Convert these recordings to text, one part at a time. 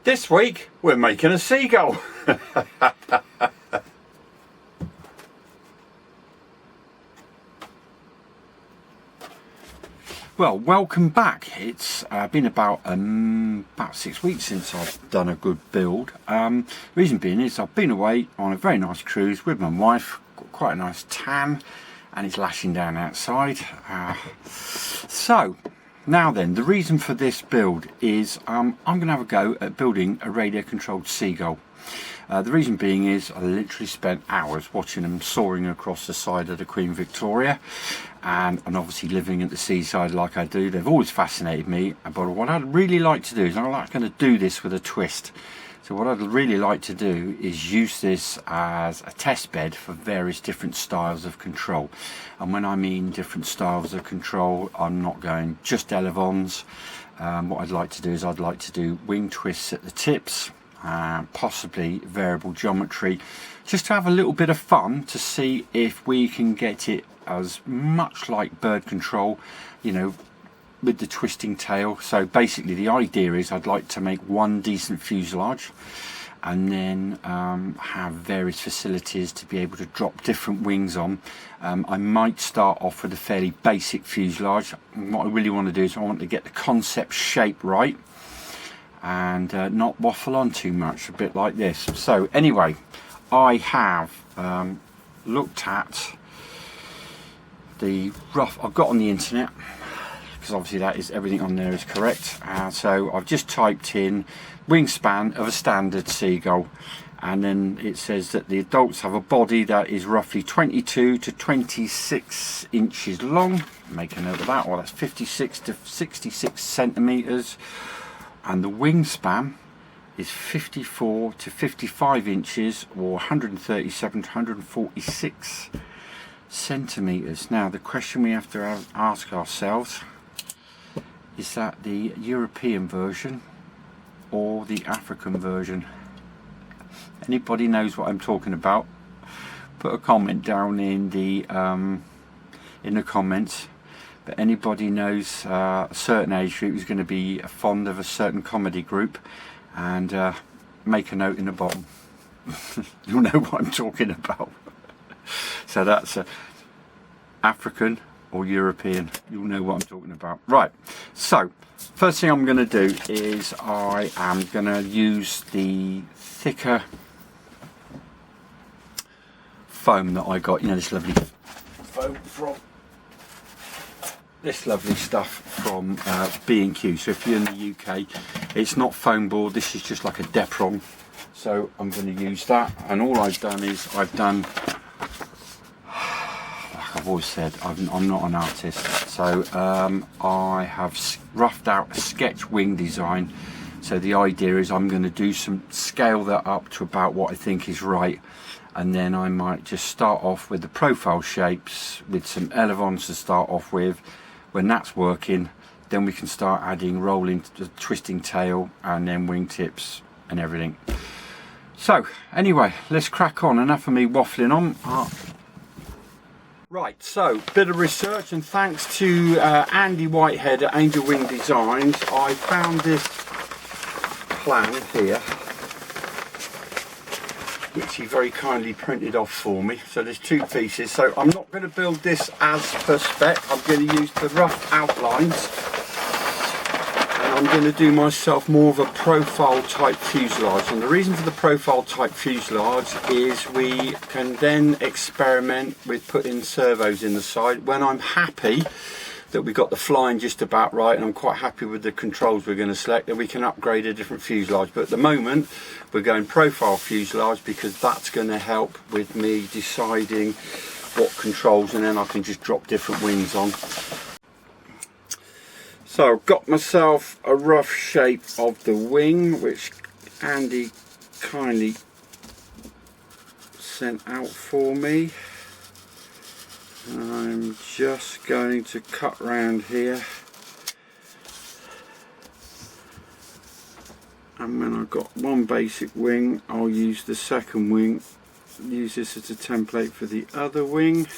This week we're making a seagull. Well, welcome back. It's been about 6 weeks since I've done a good build. Reason being is I've been away on a very nice cruise with my wife, got quite a nice tan, and it's lashing down outside. So now then, the reason for this build is I'm going to have a go at building a radio controlled seagull. The reason being is I literally spent hours watching them soaring across the side of the Queen Victoria, and obviously living at the seaside like I do, they've always fascinated me. But what I'd really like to do is I'm going to do this with a twist. So what I'd really like to do is use this as a test bed for various different styles of control. And when I mean different styles of control, I'm not going just elevons. What I'd like to do is I'd like to do wing twists at the tips, possibly variable geometry, just to have a little bit of fun to see if we can get it as much like bird control, you know, with the twisting tail. So basically the idea is I'd like to make one decent fuselage and then have various facilities to be able to drop different wings on. I might start off with a fairly basic fuselage. What I really want to do is I want to get the concept shape right and not waffle on too much, a bit like this. So anyway, I have looked at the rough I've got on the internet, because obviously that is everything on there is correct. So I've just typed in wingspan of a standard seagull, and then it says that the adults have a body that is roughly 22 to 26 inches long. Make a note of that. Well, that's 56 to 66 centimeters, and the wingspan is 54 to 55 inches, or 137 to 146 centimeters. Now the question we have to ask ourselves, is that the European version or the African version? Anybody knows what I'm talking about? Put a comment down in the comments. But anybody knows a certain age group is going to be fond of a certain comedy group, and make a note in the bottom. You'll know what I'm talking about. So that's African or European, you'll know what I'm talking about. Right, so first thing I'm going to do is I am going to use the thicker foam that I got, you know, this lovely foam from this lovely stuff from B&Q. So if you're in the UK, it's not foam board, this is just like a Depron. So I'm going to use that, and all I've done is I've done, I've always said I'm not an artist, so I have roughed out a sketch wing design. So the idea is I'm going to do scale that up to about what I think is right, and then I might just start off with the profile shapes with some elevons to start off with. When that's working, then we can start adding rolling, twisting tail, and then wingtips and everything. So anyway, let's crack on. Enough of me waffling on. Right, so bit of research, and thanks to Andy Whitehead at Angel Wing Designs, I found this plan here, which he very kindly printed off for me. So there's two pieces. So I'm not going to build this as per spec. I'm going to use the rough outlines, and I'm going to do myself more of a profile type fuselage. And the reason for the profile type fuselage is we can then experiment with putting servos in the side. When I'm happy that we got the flying just about right, and I'm quite happy with the controls we're going to select, then we can upgrade a different fuselage. But at the moment we're going profile fuselage, because that's going to help with me deciding what controls, and then I can just drop different wings on. So I've got myself a rough shape of the wing, which Andy kindly sent out for me. I'm just going to cut round here, and when I've got one basic wing, I'll use the second wing, use this as a template for the other wing,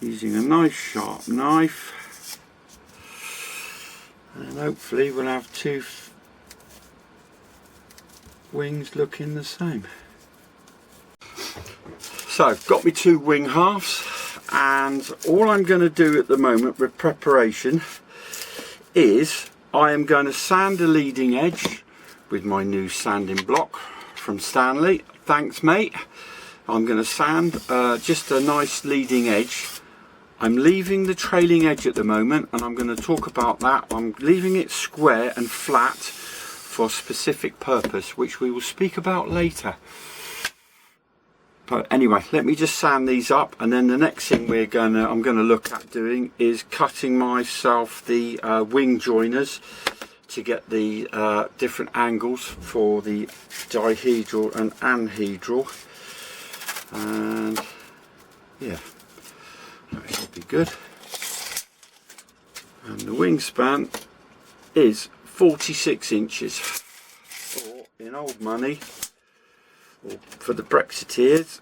using a nice sharp knife, and hopefully we'll have two wings looking the same. So got me 2 wing halves, and all I'm going to do at the moment with preparation is I am going to sand the leading edge with my new sanding block from Stanley. Thanks mate. I'm going to sand just a nice leading edge. I'm leaving the trailing edge at the moment, and I'm going to talk about that. I'm leaving it square and flat for a specific purpose, which we will speak about later. But anyway, let me just sand these up, and then the next thing I'm going to look at doing is cutting myself the wing joiners to get the different angles for the dihedral and anhedral, and yeah, that should be good. And the wingspan is 46 inches, or in old money, or for the Brexiteers,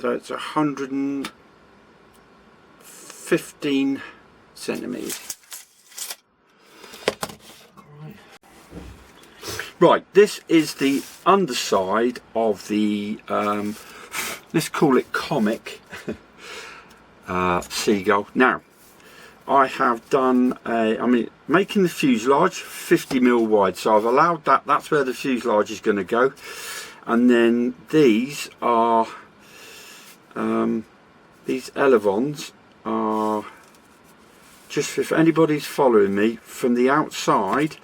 so it's 115 centimetres. Right, this is the underside of the, let's call it comic Seagull. Now, I have done making the fuselage 50mm wide, so I've allowed that, that's where the fuselage is going to go. And then these are, these elevons are, just if anybody's following me, from the outside,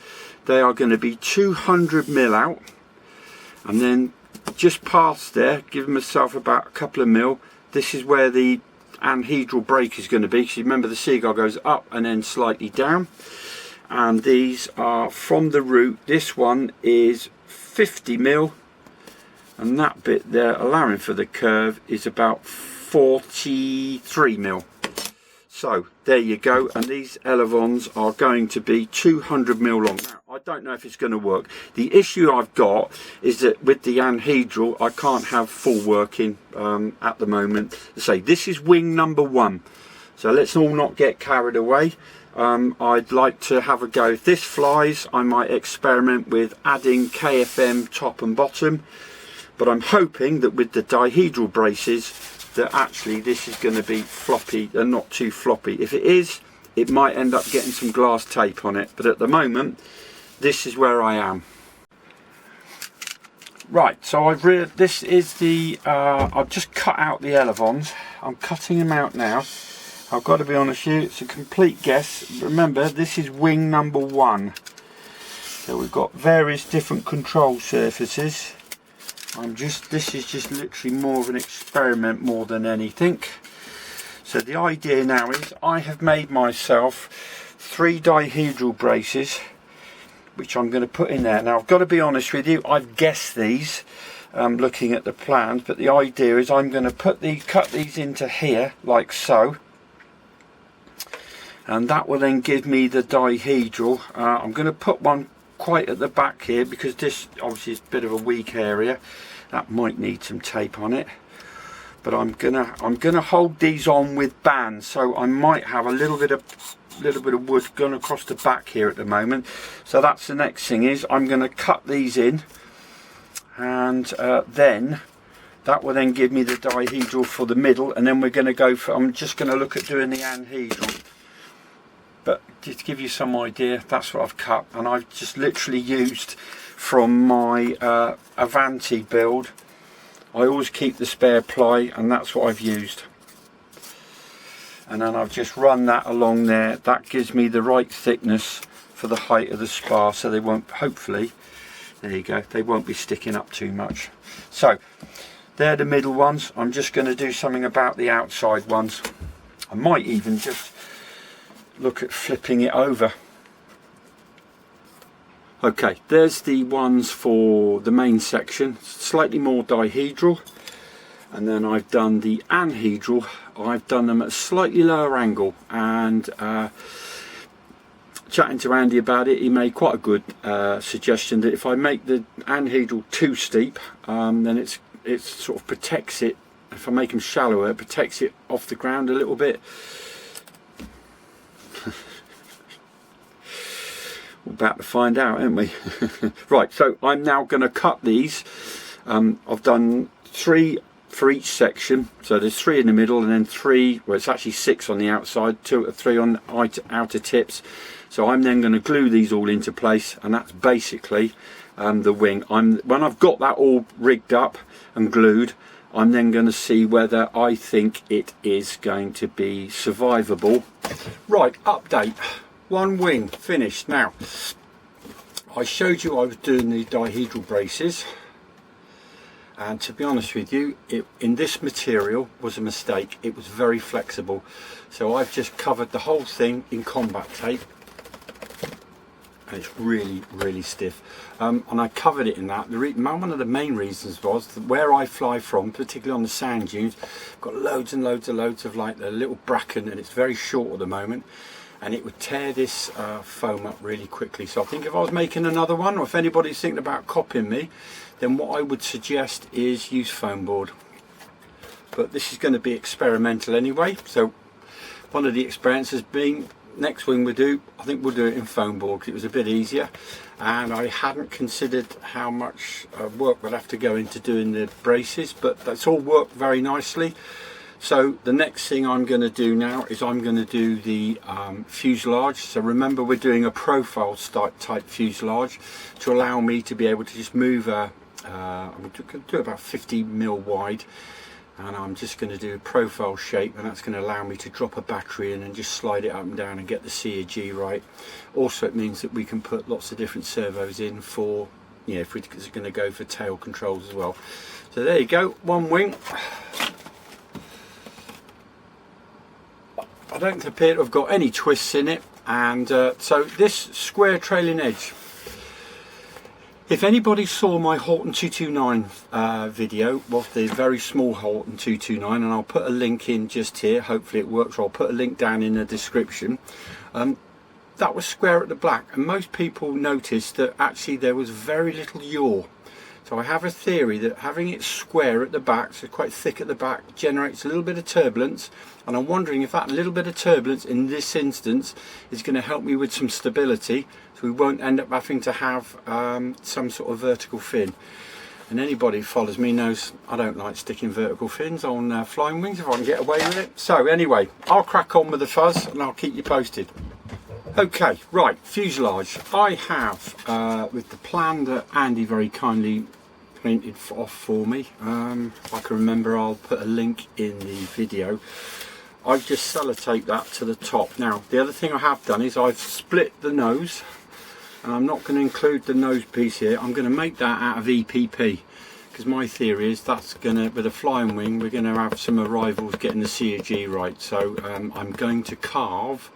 they are going to be 200mm out, and then just past there, giving myself about a couple of mil, this is where the anhedral break is going to be, because you remember the Seagull goes up and then slightly down, and these are from the root. This one is 50mm, and that bit there allowing for the curve is about 43mm. So there you go, and these elevons are going to be 200mm long. Now, I don't know if it's going to work. The issue I've got is that with the anhedral I can't have full working at the moment. Say this is wing number 1, so let's all not get carried away. I'd like to have a go. If this flies, I might experiment with adding KFM top and bottom, but I'm hoping that with the dihedral braces that actually this is going to be floppy and not too floppy. If it is, it might end up getting some glass tape on it, but at the moment this is where I am. Right, so this is the I've just cut out the elevons. I'm cutting them out now. I've got to be honest with you, it's a complete guess. Remember, this is wing number 1, so we've got various different control surfaces. This is just literally more of an experiment more than anything. So the idea now is I have made myself 3 dihedral braces, which I'm going to put in there. Now I've got to be honest with you, I've guessed these looking at the plans, but the idea is I'm going to cut these into here like so, and that will then give me the dihedral. I'm going to put one quite at the back here, because this obviously is a bit of a weak area that might need some tape on it, but I'm gonna hold these on with bands, so I might have a little bit of wood going across the back here at the moment. So that's the next thing, is I'm going to cut these in, and then that will then give me the dihedral for the middle, and then we're going to go for, I'm just going to look at doing the anhedral. But just to give you some idea, that's what I've cut, and I've just literally used from my Avanti build. I always keep the spare ply, and that's what I've used. And then I've just run that along there. That gives me the right thickness for the height of the spar, so they won't, hopefully, there you go, they won't be sticking up too much. So they're the middle ones. I'm just going to do something about the outside ones. I might even just look at flipping it over. Okay, there's the ones for the main section, slightly more dihedral, and then I've done the anhedral. I've done them at a slightly lower angle, and chatting to Andy about it, he made quite a good suggestion that if I make the anhedral too steep, then it sort of protects it. If I make them shallower, it protects it off the ground a little bit. about to find out, aren't we? Right, so I'm now going to cut these. I've done 3 for each section, so there's 3 in the middle and then 3, well it's actually 6 on the outside, 2 or 3 on the outer tips. So I'm then going to glue these all into place, and that's basically the wing. When I've got that all rigged up and glued, I'm then going to see whether I think it is going to be survivable. Right, update. 1 wing finished. Now, I showed you I was doing the dihedral braces, and to be honest with you, in this material was a mistake. It was very flexible, so I've just covered the whole thing in combat tape, and it's really stiff. And I covered it in that. One of the main reasons was that where I fly from, particularly on the sand dunes, I've got loads and loads of like a little bracken, and it's very short at the moment, and it would tear this foam up really quickly. So I think if I was making another one, or if anybody's thinking about copying me, then what I would suggest is use foam board. But this is going to be experimental anyway, so one of the experiences being next wing we do, I think we'll do it in foam board because it was a bit easier, and I hadn't considered how much work would have to go into doing the braces, but that's all worked very nicely. So the next thing I'm going to do now is I'm going to do the fuselage. So remember, we're doing a profile type fuselage to allow me to be able to just move I'm going to do about 50 mil wide, and I'm just going to do a profile shape, and that's going to allow me to drop a battery in and just slide it up and down and get the CG right. Also, it means that we can put lots of different servos in for, you know, if we're going to go for tail controls as well. So there you go, 1 wing. I don't appear to have got any twists in it, and so this square trailing edge, if anybody saw my Horton 229 video, well, the very small Horton 229, and I'll put a link in just here, hopefully it works, or I'll put a link down in the description, that was square at the back, and most people noticed that actually there was very little yaw. So I have a theory that having it square at the back, so quite thick at the back, generates a little bit of turbulence, and I'm wondering if that little bit of turbulence in this instance is going to help me with some stability, so we won't end up having to have some sort of vertical fin. And anybody who follows me knows I don't like sticking vertical fins on flying wings if I can get away with it. So anyway, I'll crack on with the fuzz and I'll keep you posted. Okay, right, fuselage. I have, with the plan that Andy very kindly printed off for me, if I can remember, I'll put a link in the video. I've just sellotaped that to the top. Now, the other thing I have done is I've split the nose, and I'm not going to include the nose piece here. I'm going to make that out of EPP, because my theory is that's going to, with a flying wing, we're going to have some arrivals getting the CG right. So I'm going to carve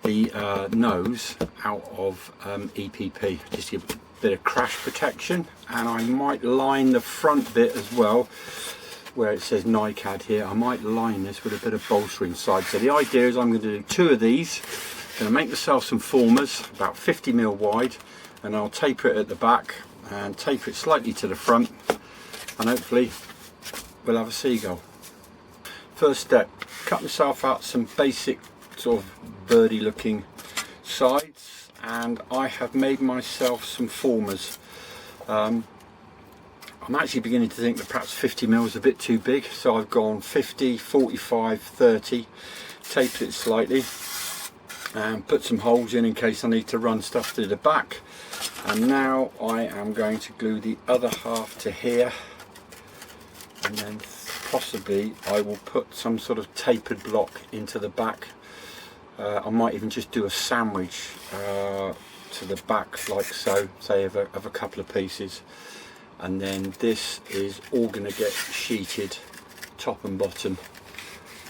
the nose out of EPP, just to give a bit of crash protection, and I might line the front bit as well where it says NICAD here. I might line this with a bit of bolster inside. So the idea is I'm going to do 2 of these. I'm going to make myself some formers about 50 mil wide, and I'll taper it at the back and taper it slightly to the front, and hopefully we'll have a seagull. First step, cut myself out some basic sort of birdie looking sides, and I have made myself some formers. I'm actually beginning to think that perhaps 50 mil is a bit too big, so I've gone 50, 45, 30, taped it slightly and put some holes in case I need to run stuff through the back. And now I am going to glue the other half to here, and then possibly I will put some sort of tapered block into the back. I might even just do a sandwich to the back like so, say of a couple of pieces, and then this is all going to get sheeted top and bottom,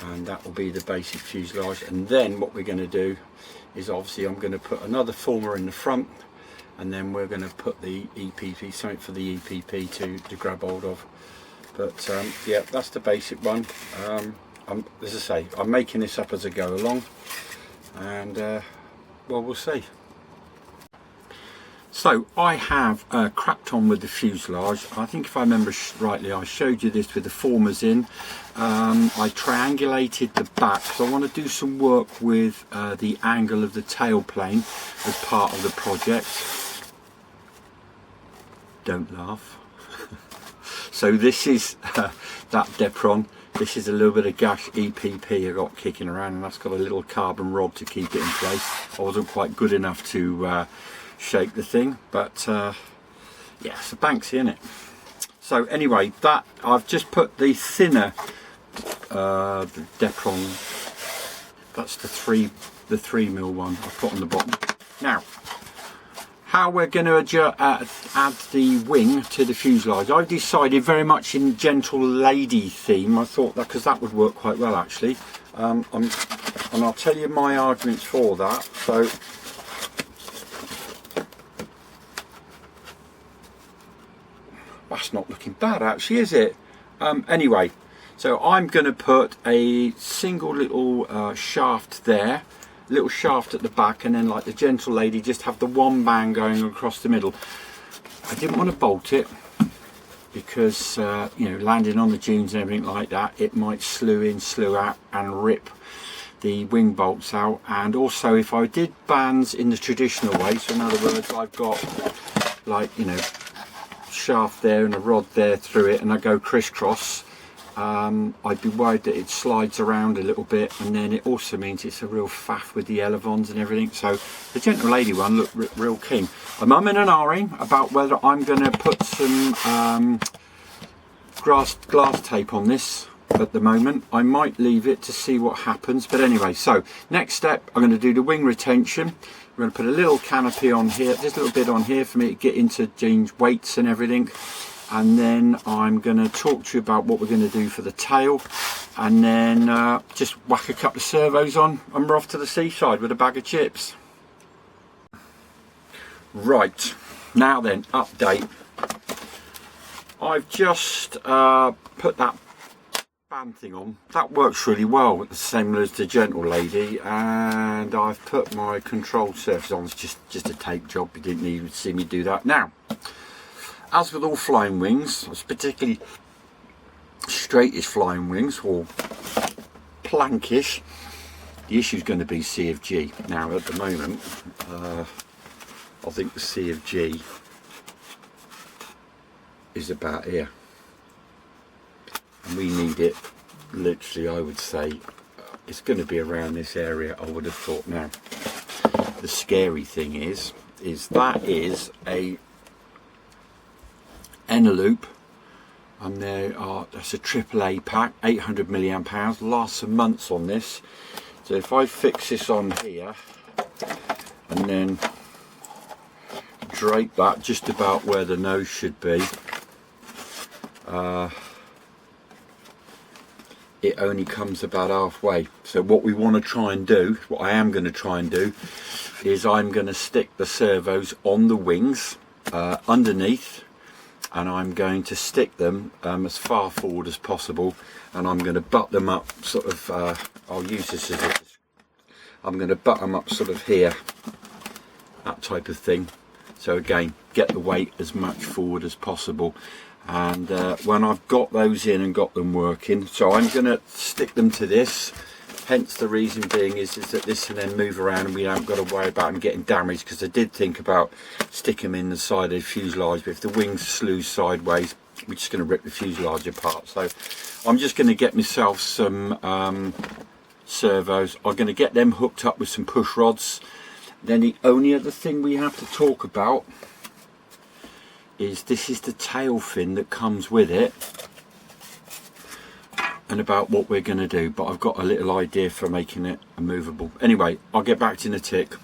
and that will be the basic fuselage. And then what we're going to do is, obviously I'm going to put another former in the front, and then we're going to put the EPP, something for the EPP to grab hold of. But yeah, that's the basic one. As I say, I'm making this up as I go along, and well, we'll see. So I have cracked on with the fuselage. I think if I remember rightly, I showed you this with the formers in. I triangulated the back, so I want to do some work with the angle of the tail plane as part of the project. Don't laugh. So this is that Depron. This is a little bit of Gash EPP I got kicking around, and that's got a little carbon rod to keep it in place. I wasn't quite good enough to shake the thing, but yeah, it's a Banksy, isn't it? So anyway, that I've just put the thinner the Depron, that's the 3mm one I put on the bottom. Now, how we're going to add the wing to the fuselage, I've decided very much in gentle lady theme. I thought that because that would work quite well actually, and I'll tell you my arguments for that. So that's not looking bad actually, is it? Anyway, so I'm going to put a single little shaft there, little shaft at the back, and then like the gentle lady just have the one bang going across the middle. I didn't want to bolt it because you know, landing on the dunes and everything like that, it might slew in, slew out and rip the wing bolts out. And also if I did bands in the traditional way, so in other words I've got like, you know, shaft there and a rod there through it and I go crisscross, I'd be worried that it slides around a little bit, and then it also means it's a real faff with the elevons and everything. So the gentle lady one looked real keen. I'm umming and ahhing about whether I'm going to put some glass tape on this at the moment. I might leave it to see what happens, but anyway, so next step, I'm going to do the wing retention. We're going to put a little canopy on here, just a little bit on here for me to get into Jean's weights and everything. And then I'm going to talk to you about what we're going to do for the tail, and then just whack a couple of servos on and we're off to the seaside with a bag of chips. Right, now then, update. I've just put that band thing on. That works really well, with the same as the gentle lady, and I've put my control surface on. It's just a tape job, you didn't need to see me do that. Now, as with all flying wings, particularly straightish flying wings or plankish, the issue is going to be CFG. Now at the moment, I think the CFG is about here, and we need it literally, I would say, it's going to be around this area, I would have thought. Now, the scary thing is that is a Eneloop, and that's a AAA pack, 800 milliamp hours, lasts some months on this. So if I fix this on here and then drape that just about where the nose should be, it only comes about halfway. So what we want to try and do, what I am going to try and do, is I'm going to stick the servos on the wings underneath, and I'm going to stick them as far forward as possible, and I'm going to butt them up sort of, I'll use this as a, I'm going to butt them up sort of here, that type of thing. So again, get the weight as much forward as possible. And when I've got those in and got them working, so I'm going to stick them to this. Hence the reason being is that this can then move around and we haven't got to worry about them getting damaged, because I did think about sticking them in the side of the fuselage, but if the wings slew sideways, we're just going to rip the fuselage apart. So I'm just going to get myself some servos. I'm going to get them hooked up with some push rods. Then the only other thing we have to talk about is this is the tail fin that comes with it, and about what we're going to do, but I've got a little idea for making it movable. Anyway, I'll get back to you in a tick.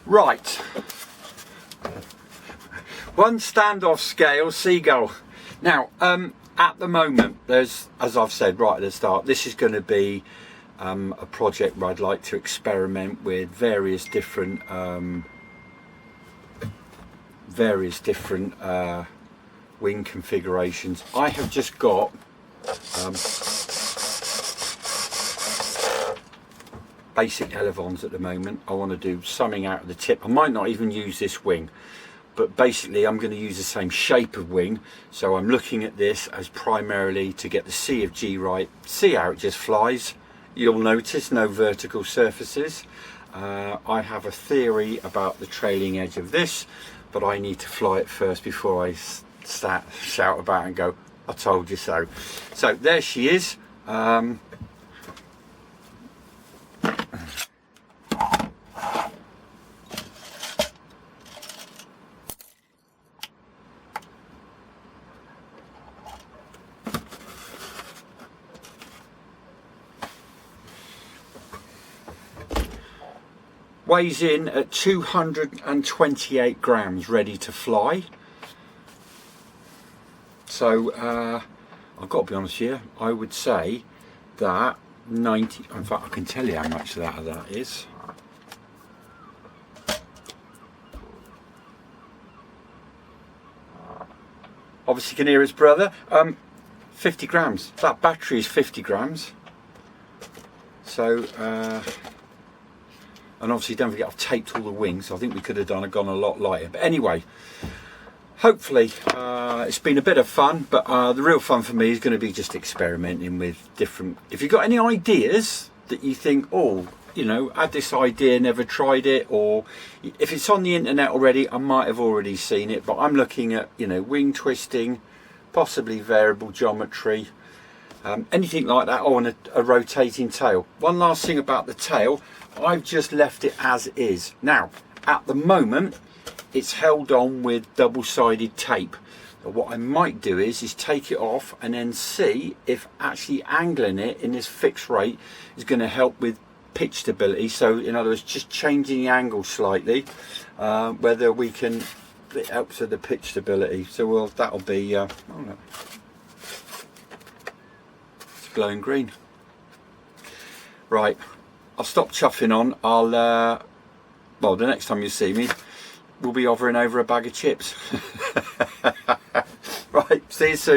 Right, one standoff scale Seagull. Now at the moment, there's, as I've said right at the start, this is going to be a project where I'd like to experiment with various different wing configurations. I have just got basic elevons at the moment. I want to do something out of the tip. I might not even use this wing, but basically I'm going to use the same shape of wing. So I'm looking at this as primarily to get the C of G right. See how it just flies. You'll notice no vertical surfaces. I have a theory about the trailing edge of this, but I need to fly it first before I shout about and go, I told you so. So there she is. Weighs in at 228 grams, ready to fly. So I've got to be honest here, I would say that 90, in fact I can tell you how much of that is. Obviously you can hear his brother. 50 grams, that battery is 50 grams. So and obviously don't forget I've taped all the wings. I think we could have gone a lot lighter, but anyway, hopefully it's been a bit of fun, but the real fun for me is going to be just experimenting with different. If you've got any ideas that you think, oh, you know, had this idea, never tried it, or if it's on the internet already, I might have already seen it, but I'm looking at, you know, wing twisting, possibly variable geometry, anything like that. Oh, and a rotating tail. One last thing about the tail, I've just left it as is. Now, at the moment, it's held on with double-sided tape. But what I might do is take it off and then see if actually angling it in this fixed rate is going to help with pitch stability. So, in other words, just changing the angle slightly, whether we can, it helps with the pitch stability. So, that'll be, I don't know. It's glowing green. Right. I'll stop chuffing on. I'll, well, the next time you see me, we'll be hovering over a bag of chips. Right, see you soon.